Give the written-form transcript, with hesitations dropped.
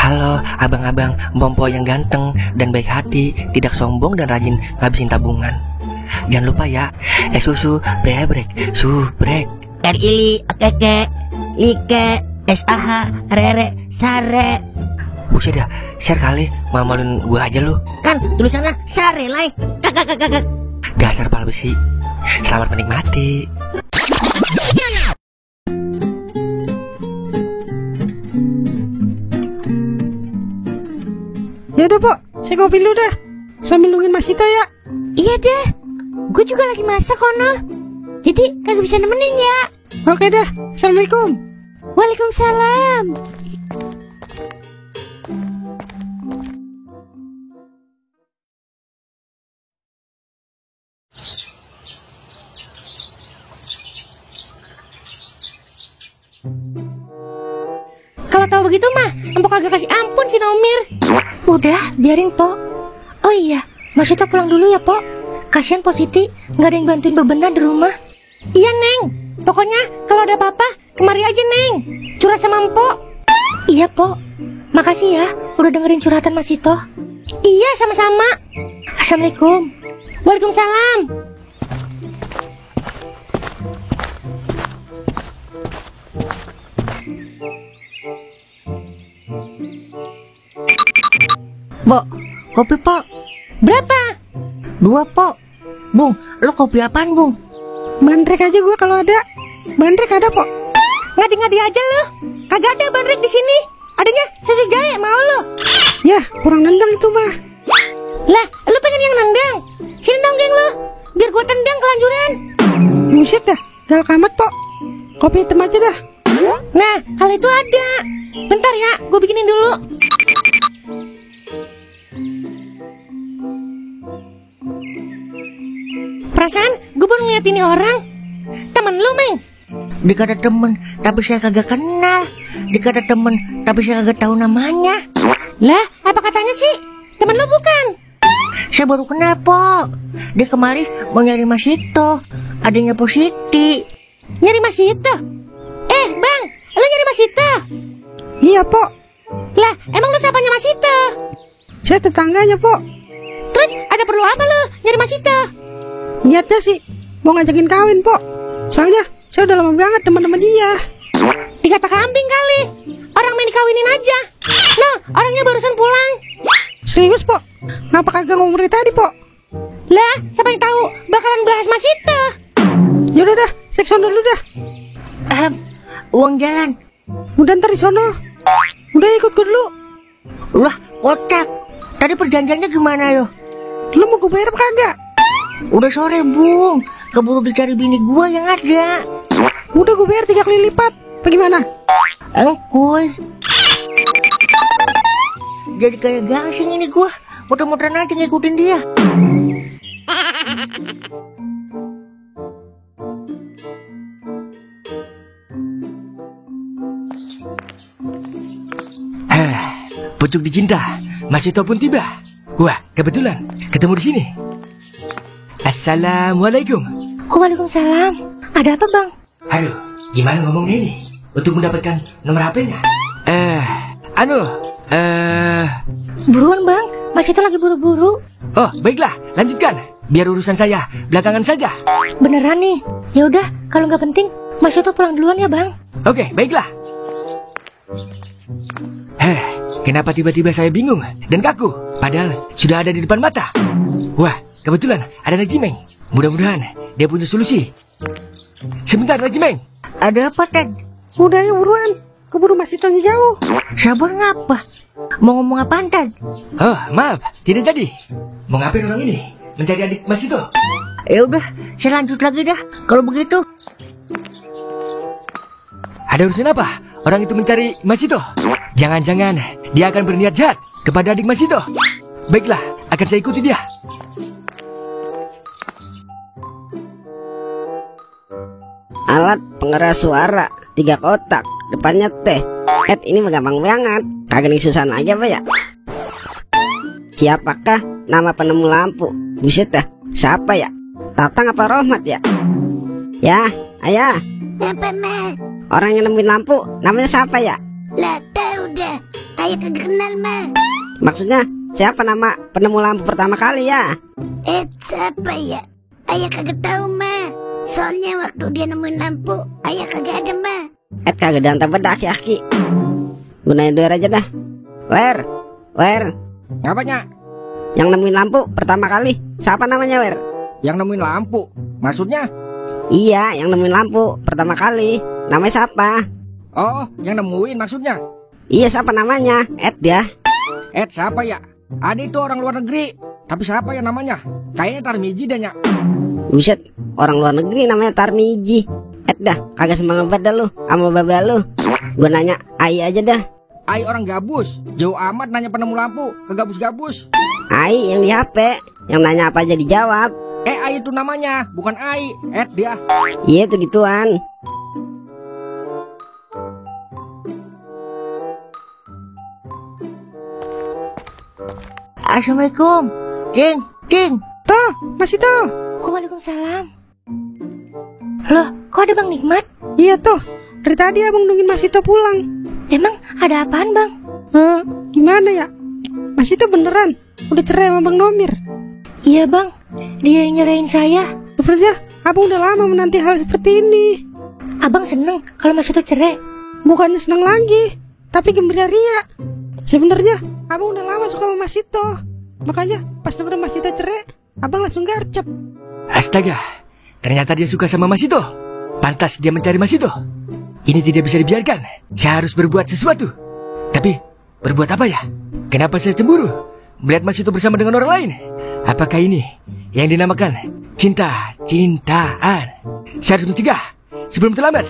Halo abang-abang Mompo yang ganteng dan baik hati, tidak sombong dan rajin ngabisin tabungan. Jangan lupa ya, susu brebrek, subrek. Ili, keke, like, SAH, rere, sare. Buset dah, share kali, malu-maluin gua aja lu. Kan tulisannya sare lai. Kakak. Dasar pala besi. Selamat menikmati. Ya udah, Pok, saya kopi dulu dah. Sambil nungguin Mas Ito ya. Iya deh, gue juga lagi masak kono. Jadi kagak bisa nemenin ya. Oke dah, Assalamualaikum. Waalaikumsalam. Kalau tahu begitu mah, empok kagak kasih ampun si Nomir. Udah, biarin, Pok. Oh iya, Mas Ito pulang dulu ya, Pok. Kasian Po Siti, nggak ada yang bantuin bebenah di rumah. Iya, Neng. Pokoknya kalau ada apa-apa, kemari aja, Neng. Curhat sama empok. Iya, Pok. Makasih ya, udah dengerin curhatan Mas Ito. Iya, sama-sama. Assalamualaikum. Waalaikumsalam. Pok, kopi, Pok. Berapa? 2, Pok. Bung, lo kopi apaan, Bung? Bandrek aja gua kalau ada. Bandrek ada, Pok. Ngadi-ngadi aja lo. Kagak ada bandrek di sini. Adanya susu jahe, mau lo? Ya, kurang nendang itu mah. Lah, lo pengen yang nendang? Sini dong, geng lo. Biar gua tendang kelanjuran. Buset dah, galak amat, Pok. Kopi hitam aja dah. Nah, kalau itu ada. Bentar ya, gua bikinin dulu. Perasaan gue baru ngeliat ini orang. Temen lu, Meng. Dikata temen, tapi saya kagak kenal. Dikata temen, tapi saya kagak tahu namanya. Lah, apa katanya sih? Temen lu bukan? Saya baru kenal, Pok. Dia kemari mau nyari Mas Ito, adanya Po Siti. Nyari Mas Ito? Bang, lu nyari Mas Ito? Iya, Pok. Lah, emang lu siapanya Mas Ito? Saya tetangganya, Pok. Terus ada perlu apa lu nyari Mas Ito? Niatnya sih mau ngajakin kawin, Pok. Soalnya saya udah lama banget teman sama dia. Dikata kambing kali. Orang main dikawinin aja. Nah, orangnya barusan pulang. Serius, Pok? Ngapa kagak ngomong dari tadi, Pok? Lah, siapa yang tahu bakalan bahas Mas Ito? Yaudah dah, saya kesana dulu dah. Uang jalan. Udah ntar di sono. Udah ikut gue dulu. Wah, kocak. Tadi perjanjiannya gimana yo? Lu mau gue bayar apa kagak? Udah sore, Bung. Keburu dicari bini gua yang ada. Udah gue bayar 3 kali lipat. Bagaimana? Engkuy. Jadi kayak gangsing ini gua. Muter-muteran aja ngikutin dia. Pucuk dicinta, Mas Ito pun tiba. Wah, kebetulan ketemu di sini. Assalamualaikum. Waalaikumsalam. Ada apa, Bang? Halo, gimana ngomongnya ini? Untuk mendapatkan nomor HP-nya? Buruan, Bang. Mas Ito lagi buru-buru. Oh, baiklah, lanjutkan. Biar urusan saya belakangan saja. Beneran nih. Ya udah, kalau nggak penting, Mas Ito pulang duluan ya, Bang. Oke, baiklah. Kenapa tiba-tiba saya bingung dan kaku? Padahal sudah ada di depan mata. Wah, kebetulan ada Najimeng. Mudah-mudahan dia punya solusi. Sebentar, Najimeng. Ada apa, Ted? Udah ya buruan. Keburu Mas Ito jauh. Sabar ngapa? Mau ngomong apaan, Ted? Oh, maaf, tidak jadi. Mau ngapain orang ini? Mencari adik Mas Ito. Ya udah, saya lanjut lagi dah. Kalau begitu. Ada urusan apa? Orang itu mencari Mas Ito. Jangan-jangan dia akan berniat jahat kepada adik Mas Ito. Baiklah, akan saya ikuti dia. Alat pengeras suara 3 kotak, depannya T. Ini mah gampang banget. Kagak nih susah aja apa ya? Siapakah nama penemu lampu? Buset dah, siapa ya? Tatang apa Rohmat ya? Ya, ayah. Apa, Ma? Orang yang nemuin lampu namanya siapa ya? Lah tahu dah. ayah kagak kenal mah. Maksudnya siapa nama penemu lampu pertama kali ya? Siapa ya? Ayah kagak tahu mah. Soalnya waktu dia nemuin lampu, ayah kagak ada mah. Kagak ada yang beda aki-aki. Gunain doer aja dah. Wer. Apanya? Yang nemuin lampu pertama kali siapa namanya, Wer? Yang nemuin lampu? Maksudnya? Iya, yang nemuin lampu pertama kali. Namanya siapa? Oh, yang nemuin maksudnya? Iya, siapa namanya? Dia. Siapa ya? Ada itu orang luar negeri. Tapi siapa ya namanya? Kayaknya Tarmiji dah, Nyak. Buset, orang luar negeri namanya Tarmiji. Dah, kagak semangat dah lu sama baba lu. Gua nanya Ai aja dah. Ai orang gabus. Jauh amat nanya penemu lampu ke gabus-gabus. Ai yang di HP, yang nanya apa aja dijawab. Ai itu namanya, bukan Ai. Dia. Iya itu gituan. Assalamualaikum. Cing. Toh, masih toh. Waalaikumsalam. Loh, kok ada Bang Nikmat? Iya toh. Dari tadi abang nungguin Mas Ito pulang. Emang ada apaan, Bang? Gimana ya? Mas Ito beneran udah cerai sama Bang Nomir. Iya, Bang. Dia yang nyerahin saya. Sebenarnya abang udah lama menanti hal seperti ini. Abang seneng kalau Mas Ito cerai? Bukannya senang lagi, tapi gembira ria. Sebenarnya abang udah lama suka sama Mas Ito. Makanya pas denger Mas Ito cerai, abang langsung garcep. Astaga, ternyata dia suka sama Mas Ito. Pantas dia mencari Mas Ito. Ini tidak bisa dibiarkan. Saya harus berbuat sesuatu. Tapi berbuat apa ya? Kenapa saya cemburu melihat Mas Ito bersama dengan orang lain? Apakah ini yang dinamakan cinta-cintaan? Saya harus mencegah sebelum terlambat.